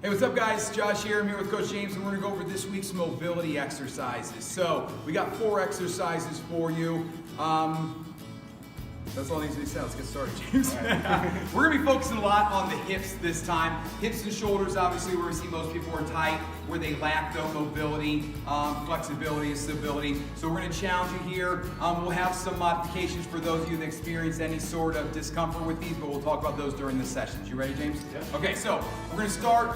Hey, what's up guys? Josh here. I'm here with Coach James and we're going to go over this week's mobility exercises. So, we got 4 exercises for you. That's all that needs to be said. Let's get started, James. We're going to be focusing a lot on the hips this time. Hips and shoulders, obviously, where we see most people are tight, where they lack the mobility, flexibility, and stability. So we're going to challenge you here. We'll have some modifications for those of you that experience any sort of discomfort with these, but we'll talk about those during the sessions. You ready, James? Yeah. Okay, so we're going to start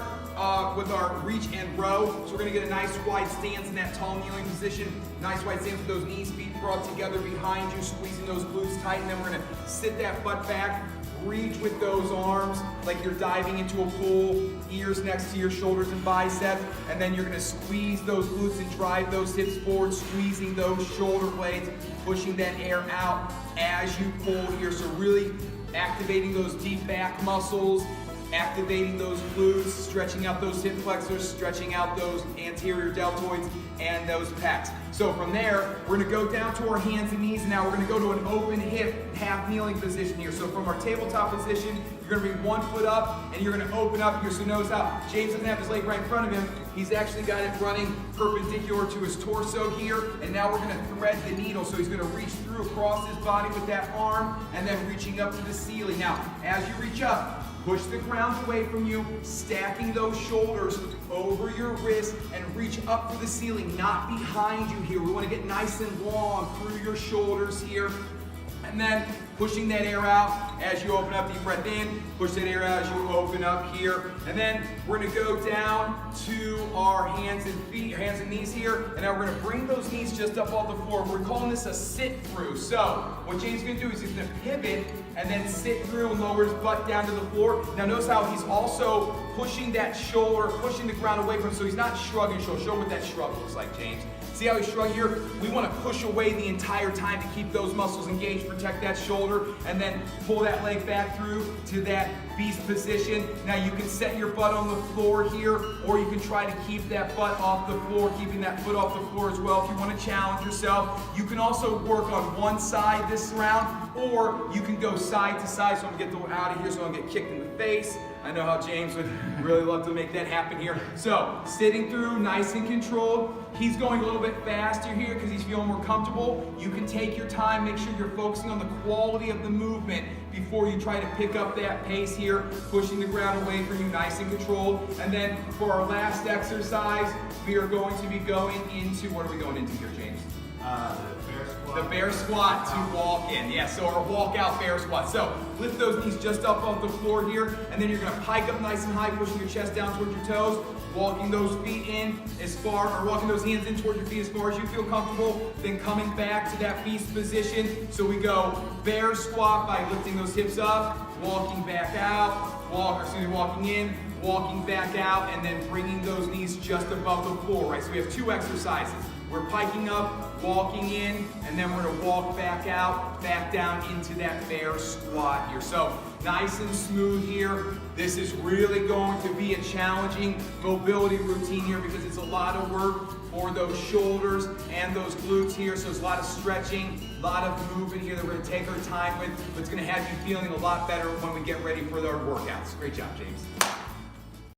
with our reach and row. So we're going to get a nice wide stance in that tall kneeling position. Nice wide stance with those knees, feet brought together behind you, squeezing those glutes tight. And then we're going to sit that butt back, reach with those arms like you're diving into a pool, ears next to your shoulders and biceps. And then you're going to squeeze those glutes and drive those hips forward, squeezing those shoulder blades, pushing that air out as you pull here. So really activating those deep back muscles, activating those glutes, stretching out those hip flexors, stretching out those anterior deltoids and those pecs. So from there, we're going to go down to our hands and knees. Now we're going to go to an open hip, half kneeling position here. So from our tabletop position, you're going to bring one foot up and you're going to open up here. So notice how James doesn't have his leg right in front of him. He's actually got it running perpendicular to his torso here. And now we're going to thread the needle. So he's going to reach through across his body with that arm and then reaching up to the ceiling. Now, as you reach up, push the ground away from you, stacking those shoulders over your wrist and reach up to the ceiling, not behind you here. We want to get nice and long through your shoulders here. And then pushing that air out as you open up, deep breath in, push that air out as you open up here. And then we're going to go down to our hands and feet, hands and knees here. And now we're going to bring those knees just up off the floor. We're calling this a sit through. So what James is going to do is he's going to pivot and then sit through and lower his butt down to the floor. Now notice how he's also pushing that shoulder, pushing the ground away from him, so he's not shrugging. Show what that shrug looks like, James. See how he's shrugging here? We want to push away the entire time to keep those muscles engaged, protect that shoulder, and then pull that leg back through to that beast position. Now you can set your butt on the floor here, or you can try to keep that butt off the floor, keeping that foot off the floor as well if you want to challenge yourself. You can also work on one side this round, or you can go side to side. So I'm going to get out of here so I don't get kicked in the face. I know how James would really love to make that happen here. So, sitting through, nice and controlled. He's going a little bit faster here because he's feeling more comfortable. You can take your time, make sure you're focusing on the quality of the movement before you try to pick up that pace here, pushing the ground away from you, nice and controlled. And then for our last exercise, we are going to be going into, what are we going into here, James? The bear squat to walk in. Yeah, so our walk out bear squat. So lift those knees just up off the floor here, and then you're going to pike up nice and high, pushing your chest down towards your toes, walking those feet in as far, or walking those hands in towards your feet as far as you feel comfortable, then coming back to that beast position. So we go bear squat by lifting those hips up, walking back out, walking in, walking back out, and then bringing those knees just above the floor, right? So we have 2 exercises. We're piking up, walking in, and then we're going to walk back out, back down into that bear squat here. So nice and smooth here. This is really going to be a challenging mobility routine here because it's a lot of work for those shoulders and those glutes here. So it's a lot of stretching, a lot of movement here that we're going to take our time with, but it's going to have you feeling a lot better when we get ready for our workouts. Great job, James.